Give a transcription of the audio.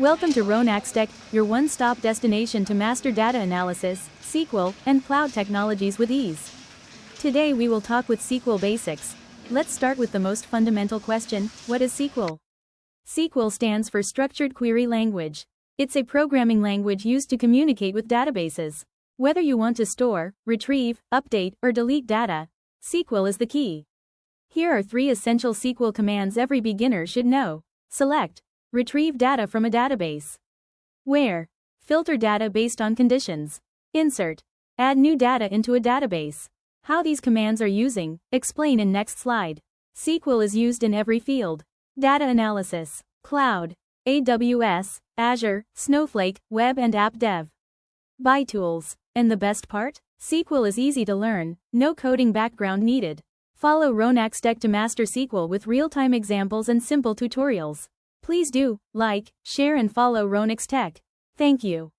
Welcome to Ronax Tech, your one-stop destination to master data analysis, SQL, and cloud technologies with ease. Today we will talk with SQL basics. Let's start with the most fundamental question: what is SQL? SQL stands for Structured Query Language. It's a programming language used to communicate with databases. Whether you want to store, retrieve, update, or delete data, SQL is the key. Here are 3 essential SQL commands every beginner should know. Select. Retrieve data from a database. Where? Filter data based on conditions. Insert. Add new data into a database. How these commands are using, explain in next slide. SQL is used in every field. Data analysis, cloud, AWS, Azure, Snowflake, web and app dev. Buy tools. And the best part? SQL is easy to learn, no coding background needed. Follow Ronax Tech to master SQL with real-time examples and simple tutorials. Please do like, share and follow Ronax Tech. Thank you.